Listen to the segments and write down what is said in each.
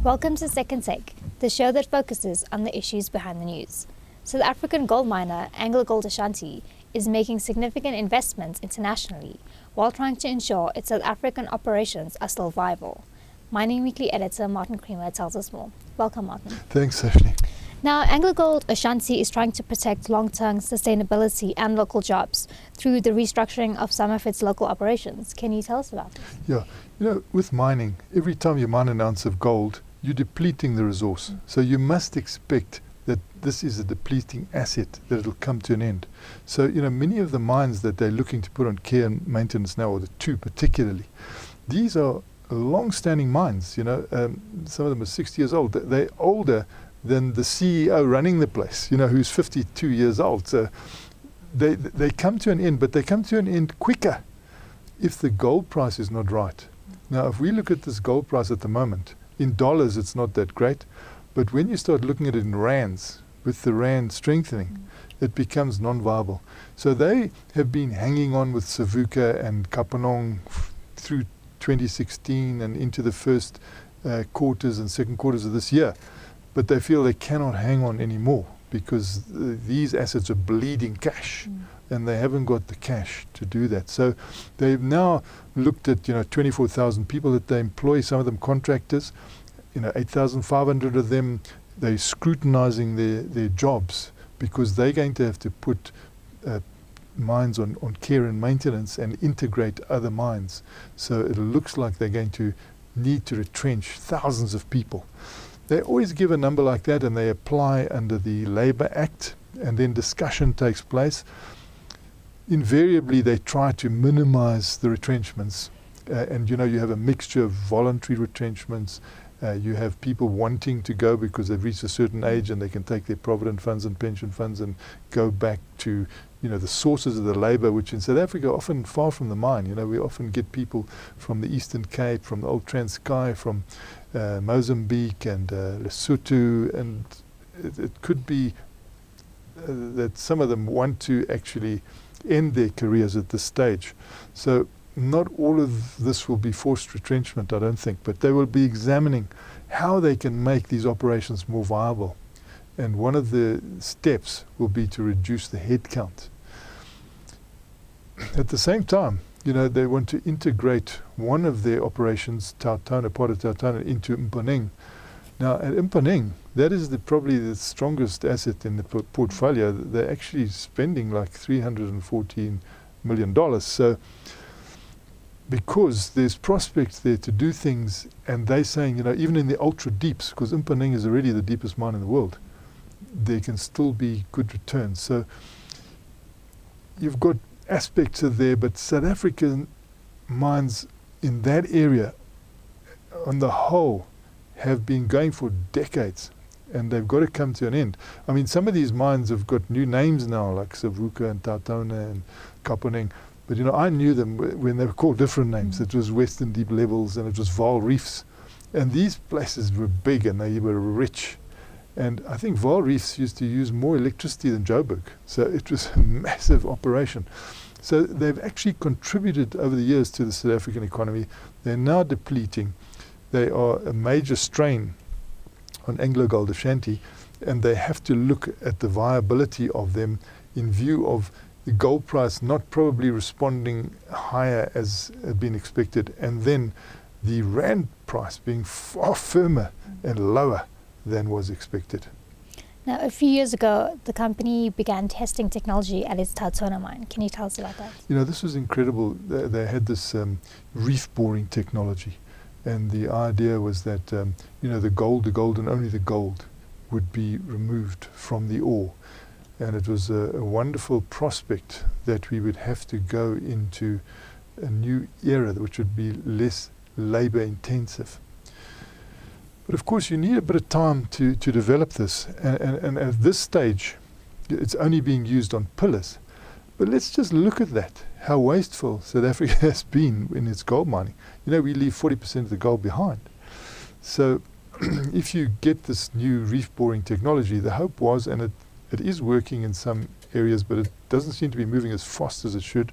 Welcome to Second Take, the show that focuses on the issues behind the news. South African gold miner AngloGold Ashanti is making significant investments internationally while trying to ensure its South African operations are still viable. Mining Weekly editor Martin Creamer tells us more. Welcome, Martin. Thanks, Sashnee. Now, AngloGold Ashanti is trying to protect long-term sustainability and local jobs through the restructuring of some of its local operations. Can you tell us about this? Yeah, with mining, every time you mine an ounce of gold, you're depleting the resource. So you must expect that this is a depleting asset, that it'll come to an end. So, many of the mines that they're looking to put on care and maintenance now, or the two particularly, these are long-standing mines. Some of them are 60 years old. They're older than the CEO running the place, who's 52 years old. So they come to an end, but they come to an end quicker if the gold price is not right. Now, if we look at this gold price at the moment, in dollars it's not that great, but when you start looking at it in rands, with the rand strengthening, it becomes non-viable. So they have been hanging on with Savuka and Kapanong through 2016 and into the first quarters and second quarters of this year. But they feel they cannot hang on anymore because these assets are bleeding cash and they haven't got the cash to do that. So they've now looked at 24,000 people that they employ, some of them contractors, 8,500 of them. They're scrutinizing their jobs because they're going to have to put mines on care and maintenance and integrate other mines. So it looks like they're going to need to retrench thousands of people. They always give a number like that and they apply under the Labour Act, and then discussion takes place. Invariably they try to minimize the retrenchments, and you have a mixture of voluntary retrenchments. You have people wanting to go because they've reached a certain age and they can take their provident funds and pension funds and go back to the sources of the labour, which in South Africa are often far from the mine. We often get people from the Eastern Cape, from the old Transkei, from Mozambique and Lesotho, and it could be that some of them want to actually end their careers at this stage. So not all of this will be forced retrenchment, I don't think, but they will be examining how they can make these operations more viable. And one of the steps will be to reduce the headcount. At the same time, they want to integrate one of their operations, Tautona, part of Tautona, into Mponeng. Now, at Mponeng, that is probably the strongest asset in the portfolio. They're actually spending like $314 million. So, because there's prospects there to do things, and they're saying, even in the ultra deeps, because Mponeng is already the deepest mine in the world, there can still be good returns. So, you've got aspects of there, but South African mines in that area on the whole have been going for decades, and they've got to come to an end. I mean, some of these mines have got new names now, like Savuka and Tautona and Kapanong, but I knew them when they were called different names. It was Western Deep Levels and it was Vaal Reefs, and these places were big and they were rich. And I think Vaal Reefs used to use more electricity than Joburg. So it was a massive operation. So they've actually contributed over the years to the South African economy. They're now depleting. They are a major strain on AngloGold Ashanti, and they have to look at the viability of them in view of the gold price not probably responding higher as had been expected, and then the rand price being far firmer and lower than was expected. Now, a few years ago, the company began testing technology at its Tautona mine. Can you tell us about that? This was incredible. They had this reef boring technology, and the idea was that the gold and only the gold would be removed from the ore, and it was a wonderful prospect that we would have to go into a new era which would be less labor intensive. But of course you need a bit of time to develop this, and at this stage it's only being used on pillars. But let's just look at that, how wasteful South Africa has been in its gold mining. We leave 40% of the gold behind. So if you get this new reef boring technology, the hope was, and it is working in some areas, but it doesn't seem to be moving as fast as it should,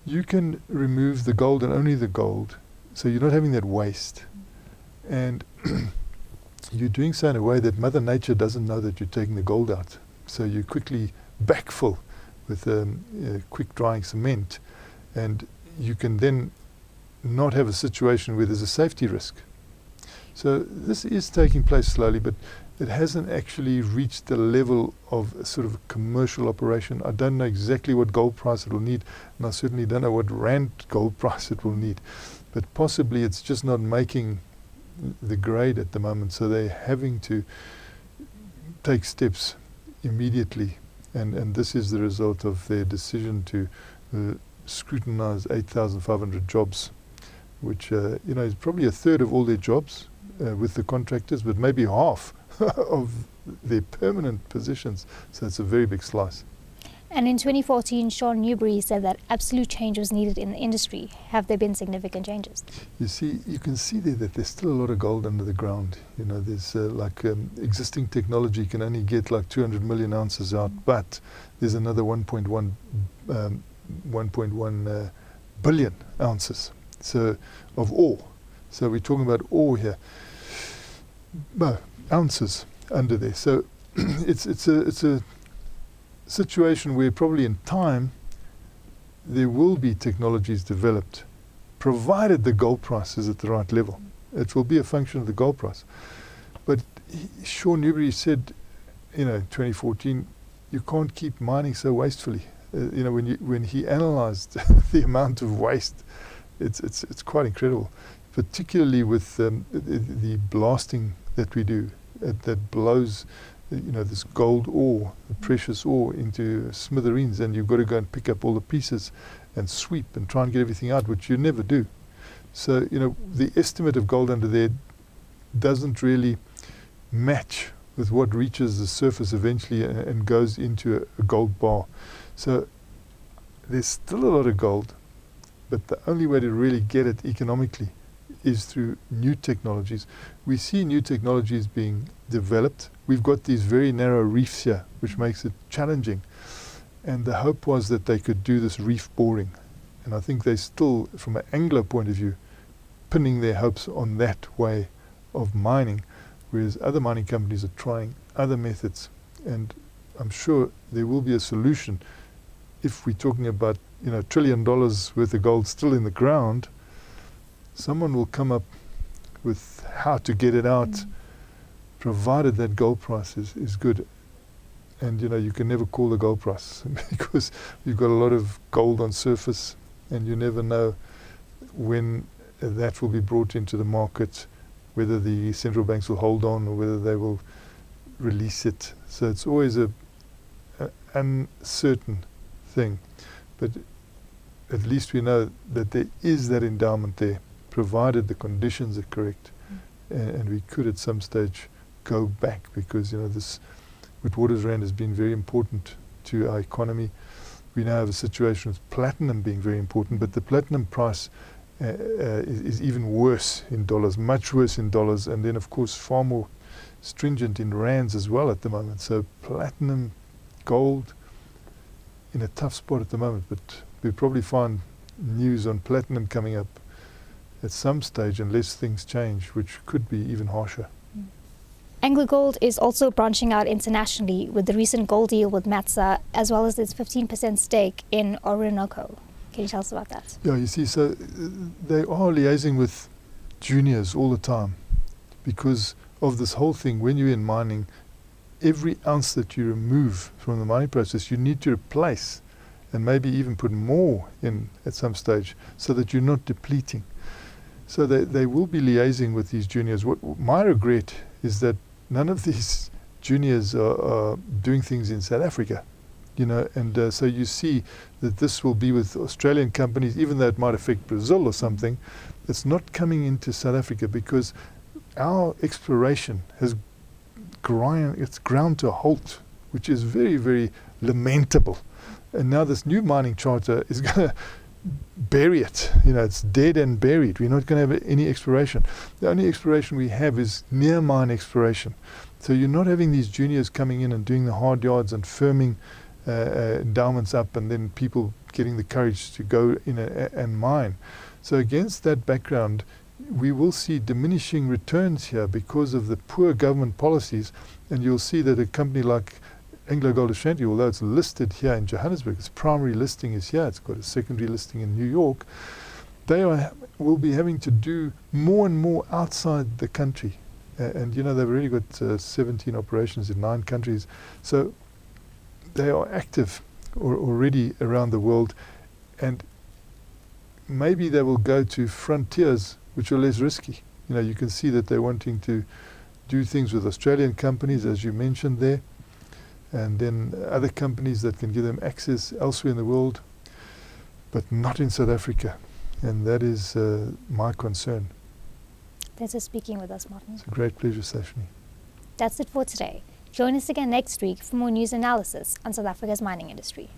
you can remove the gold and only the gold, so you're not having that waste. And you're doing so in a way that Mother Nature doesn't know that you're taking the gold out. So you quickly backfill with quick drying cement, and you can then not have a situation where there's a safety risk. So this is taking place slowly, but it hasn't actually reached the level of a sort of a commercial operation. I don't know exactly what gold price it will need, and I certainly don't know what rand gold price it will need. But possibly it's just not making the grade at the moment, so they're having to take steps immediately. And this is the result of their decision to scrutinize 8,500 jobs, which is probably a third of all their jobs with the contractors, but maybe half of their permanent positions. So it's a very big slice. And in 2014, Sean Newbury said that absolute change was needed in the industry. Have there been significant changes? You see, you can see there that there's still a lot of gold under the ground. You know, there's existing technology can only get like 200 million ounces out, but there's another 1.1 billion ounces of ore. So we're talking about ore here. No, ounces under there. So it's a situation where probably in time there will be technologies developed, provided the gold price is at the right level. It will be a function of the gold price. But Sean Newbury said, in 2014, you can't keep mining so wastefully. When he analysed the amount of waste, it's quite incredible, particularly with the blasting that we do that blows this gold ore, the precious ore, into smithereens, and you've got to go and pick up all the pieces and sweep and try and get everything out, which you never do. So the estimate of gold under there doesn't really match with what reaches the surface eventually and goes into a gold bar. So there's still a lot of gold, but the only way to really get it economically is through new technologies. We see new technologies being developed. We've got these very narrow reefs here, which makes it challenging. And the hope was that they could do this reef boring. And I think they still, from an Anglo point of view, pinning their hopes on that way of mining, whereas other mining companies are trying other methods. And I'm sure there will be a solution if we're talking about $1 trillion worth of gold still in the ground. Someone will come up with how to get it out, provided that gold price is good. And you can never call the gold price because you've got a lot of gold on surface, and you never know when that will be brought into the market, whether the central banks will hold on or whether they will release it. So it's always a uncertain thing. But at least we know that there is that endowment there, provided the conditions are correct. And we could at some stage go back, because this Witwatersrand has been very important to our economy. We now have a situation with platinum being very important, but the platinum price is even worse in dollars, much worse in dollars, and then of course far more stringent in rands as well at the moment. So platinum, gold, in a tough spot at the moment, but we'll probably find news on platinum coming up at some stage unless things change, which could be even harsher. AngloGold is also branching out internationally with the recent gold deal with Matsa, as well as its 15% stake in Orinoco. Can you tell us about that? Yeah, you see, so they are liaising with juniors all the time because of this whole thing. When you're in mining, every ounce that you remove from the mining process, you need to replace and maybe even put more in at some stage so that you're not depleting. So they will be liaising with these juniors. What my regret is that none of these juniors are doing things in South Africa, and so you see that this will be with Australian companies, even though it might affect Brazil or something. It's not coming into South Africa because our exploration has ground to a halt, which is very, very lamentable. And now this new mining charter is going to bury it. It's dead and buried. We're not going to have any exploration. The only exploration we have is near mine exploration. So you're not having these juniors coming in and doing the hard yards and firming endowments up, and then people getting the courage to go in and mine. So against that background, we will see diminishing returns here because of the poor government policies, and you'll see that a company like AngloGold Ashanti, although it's listed here in Johannesburg, its primary listing is here, it's got a secondary listing in New York, they will be having to do more and more outside the country. And you know, they've already got 17 operations in 9 countries, so they are active already around the world, and maybe they will go to frontiers which are less risky. You know, you can see that they're wanting to do things with Australian companies, as you mentioned there, and then other companies that can give them access elsewhere in the world, but not in South Africa. And that is my concern. Thanks for speaking with us, Martin. It's a great pleasure, Sashnee. That's it for today. Join us again next week for more news analysis on South Africa's mining industry.